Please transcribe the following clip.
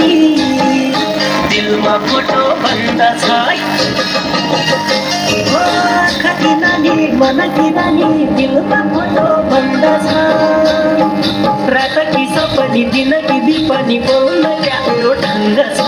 नि दिलमा फोटो बन्द छ आँखा कि नानी मन कि नानी दिलमा फोटो बन्द छ रात कि सपनी दिन कि दिपनी बोल्न क्या ढङ्ग छ